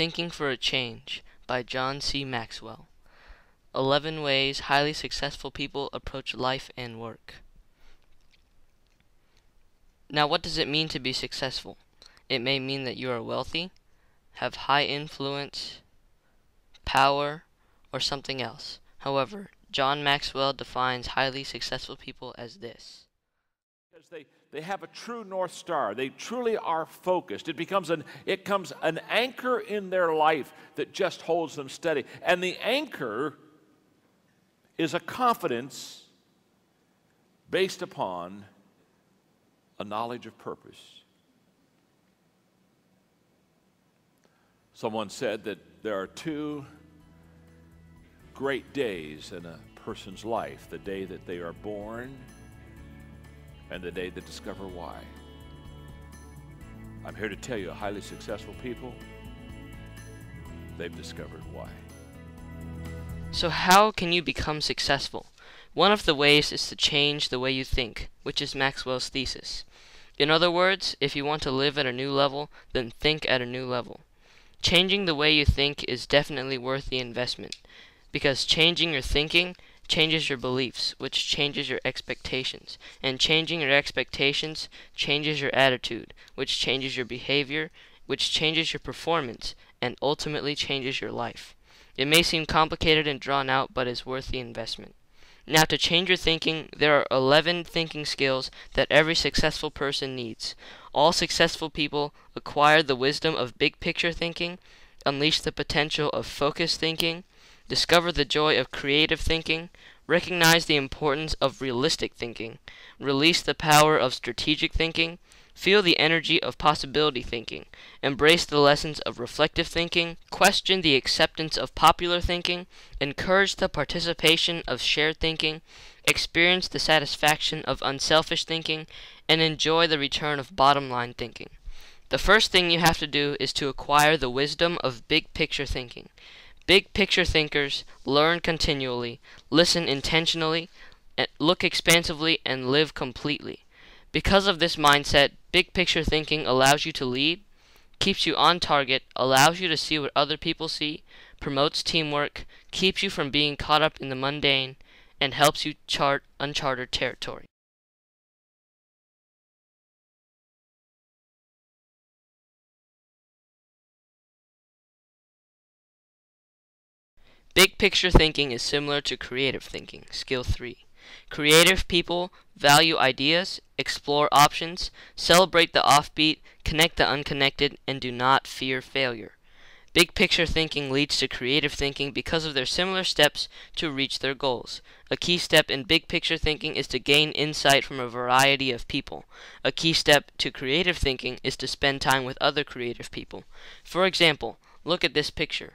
Thinking for a Change by John C. Maxwell. 11 Ways Highly Successful People Approach Life and Work. Now, what does it mean to be successful? It may mean that you are wealthy, have high influence, power, or something else. However, John Maxwell defines highly successful people as this. Because they have a true North Star. They truly are focused. It becomes an anchor in their life that just holds them steady. And the anchor is a confidence based upon a knowledge of purpose. Someone said that there are two great days in a person's life: the day that they are born and the day they discover why. I'm here to tell you, highly successful people, they've discovered why. So how can you become successful? One of the ways is to change the way you think, which is Maxwell's thesis. In other words, if you want to live at a new level, then think at a new level. Changing the way you think is definitely worth the investment, because changing your thinking changes your beliefs, which changes your expectations, and changing your expectations changes your attitude, which changes your behavior, which changes your performance, and ultimately changes your life. It may seem complicated and drawn out, but is worth the investment. Now, to change your thinking, there are 11 thinking skills that every successful person needs. All successful people acquire the wisdom of big picture thinking, unleash the potential of focused thinking, discover the joy of creative thinking, recognize the importance of realistic thinking, release the power of strategic thinking, feel the energy of possibility thinking, embrace the lessons of reflective thinking, question the acceptance of popular thinking, encourage the participation of shared thinking, experience the satisfaction of unselfish thinking, and enjoy the return of bottom-line thinking. The first thing you have to do is to acquire the wisdom of big picture thinking. Big picture thinkers learn continually, listen intentionally, look expansively, and live completely. Because of this mindset, big picture thinking allows you to lead, keeps you on target, allows you to see what other people see, promotes teamwork, keeps you from being caught up in the mundane, and helps you chart uncharted territory. Big picture thinking is similar to creative thinking, skill 3. Creative people value ideas, explore options, celebrate the offbeat, connect the unconnected, and do not fear failure. Big picture thinking leads to creative thinking because of their similar steps to reach their goals. A key step in big picture thinking is to gain insight from a variety of people. A key step to creative thinking is to spend time with other creative people. For example, look at this picture.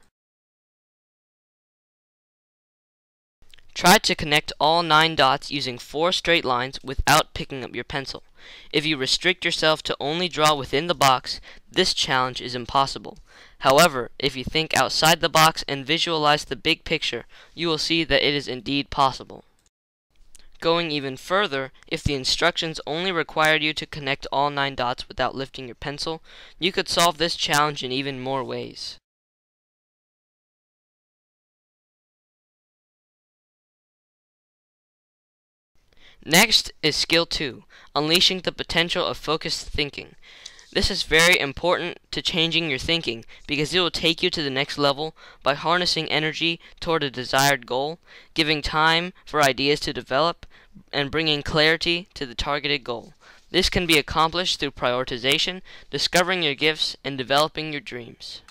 Try to connect all 9 dots using 4 straight lines without picking up your pencil. If you restrict yourself to only draw within the box, this challenge is impossible. However, if you think outside the box and visualize the big picture, you will see that it is indeed possible. Going even further, if the instructions only required you to connect all 9 dots without lifting your pencil, you could solve this challenge in even more ways. Next is skill 2, unleashing the potential of focused thinking. This is very important to changing your thinking because it will take you to the next level by harnessing energy toward a desired goal, giving time for ideas to develop, and bringing clarity to the targeted goal. This can be accomplished through prioritization, discovering your gifts, and developing your dreams.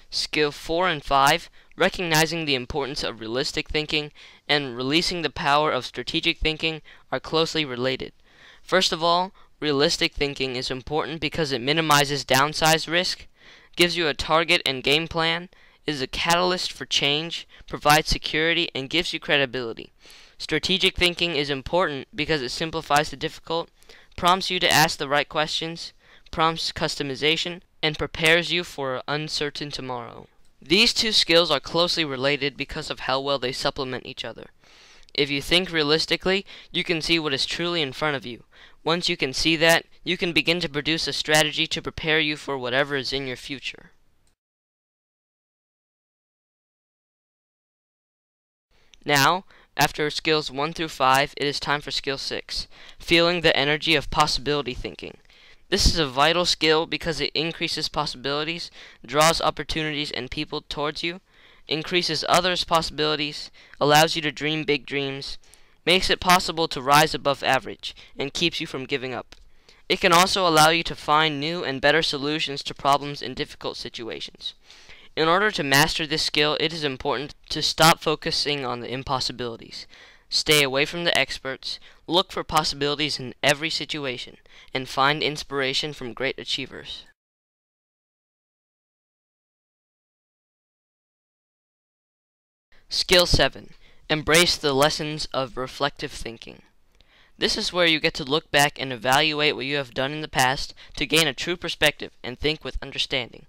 Skill 4 and 5, recognizing the importance of realistic thinking and releasing the power of strategic thinking, are closely related. First of all, realistic thinking is important because it minimizes downside risk, gives you a target and game plan, is a catalyst for change, provides security, and gives you credibility. Strategic thinking is important because it simplifies the difficult, prompts you to ask the right questions, prompts customization, and prepares you for an uncertain tomorrow. These two skills are closely related because of how well they supplement each other. If you think realistically, you can see what is truly in front of you. Once you can see that, you can begin to produce a strategy to prepare you for whatever is in your future. Now, after skills 1 through 5, it is time for skill 6, feeling the energy of possibility thinking. This is a vital skill because it increases possibilities, draws opportunities and people towards you, increases others' possibilities, allows you to dream big dreams, makes it possible to rise above average, and keeps you from giving up. It can also allow you to find new and better solutions to problems in difficult situations. In order to master this skill, it is important to stop focusing on the impossibilities. Stay away from the experts, look for possibilities in every situation, and find inspiration from great achievers. Skill 7. Embrace the lessons of reflective thinking. This is where you get to look back and evaluate what you have done in the past to gain a true perspective and think with understanding.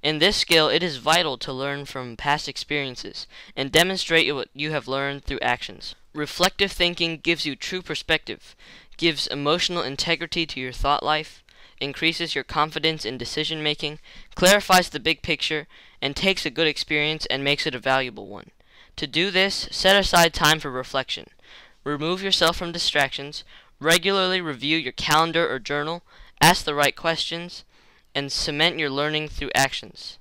In this skill, it is vital to learn from past experiences and demonstrate what you have learned through actions. Reflective thinking gives you true perspective, gives emotional integrity to your thought life, increases your confidence in decision making, clarifies the big picture, and takes a good experience and makes it a valuable one. To do this, set aside time for reflection. Remove yourself from distractions, regularly review your calendar or journal, ask the right questions, and cement your learning through actions.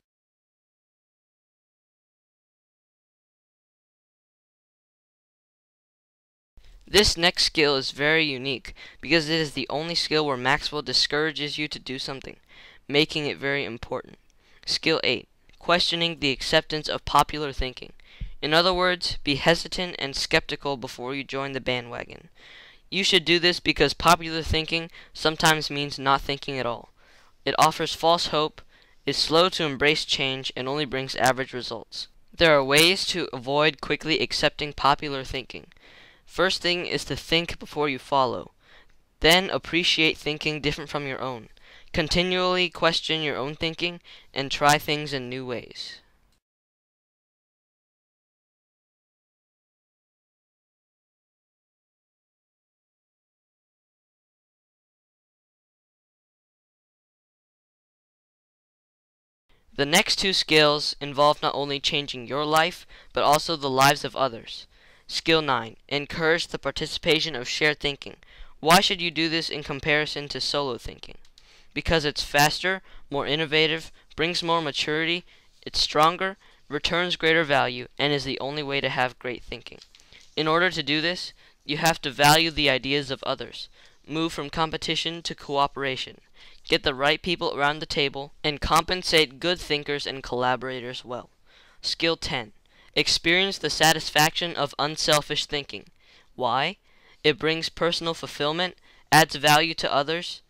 This next skill is very unique because it is the only skill where Maxwell discourages you to do something, making it very important. Skill 8. Questioning the acceptance of popular thinking. In other words, be hesitant and skeptical before you join the bandwagon. You should do this because popular thinking sometimes means not thinking at all. It offers false hope, is slow to embrace change, and only brings average results. There are ways to avoid quickly accepting popular thinking. First thing is to think before you follow. Then appreciate thinking different from your own. Continually question your own thinking and try things in new ways. The next two skills involve not only changing your life, but also the lives of others. Skill 9. Encourage the participation of shared thinking. Why should you do this in comparison to solo thinking? Because it's faster, more innovative, brings more maturity, it's stronger, returns greater value, and is the only way to have great thinking. In order to do this, you have to value the ideas of others, move from competition to cooperation, get the right people around the table, and compensate good thinkers and collaborators well. Skill 10. Experience the satisfaction of unselfish thinking. Why? It brings personal fulfillment, adds value to others,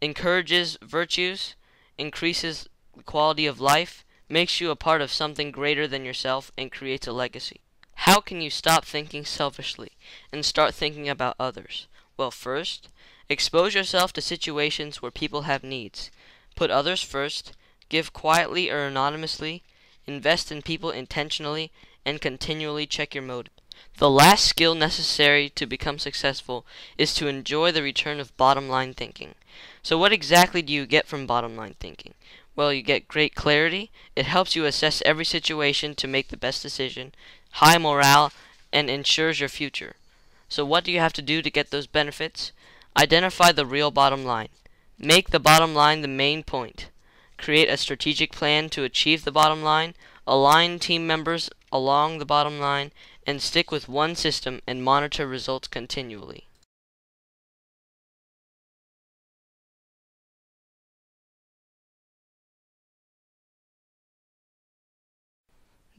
encourages virtues, increases the quality of life, makes you a part of something greater than yourself, and creates a legacy. How can you stop thinking selfishly and start thinking about others? Well, first, expose yourself to situations where people have needs. Put others first, give quietly or anonymously, invest in people intentionally, and continually check your motive. The last skill necessary to become successful is to enjoy the return of bottom line thinking. So what exactly do you get from bottom line thinking? Well, you get great clarity. It helps you assess every situation to make the best decision, high morale, and ensures your future. So what do you have to do to get those benefits? Identify the real bottom line. Make the bottom line the main point. Create a strategic plan to achieve the bottom line. Align team members along the bottom line, and stick with one system and monitor results continually.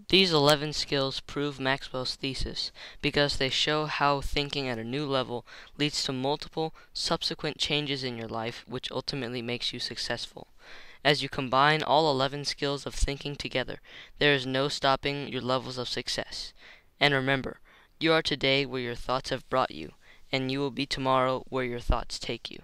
These 11 skills prove Maxwell's thesis because they show how thinking at a new level leads to multiple subsequent changes in your life, which ultimately makes you successful. As you combine all 11 skills of thinking together, there is no stopping your levels of success. And remember, you are today where your thoughts have brought you, and you will be tomorrow where your thoughts take you.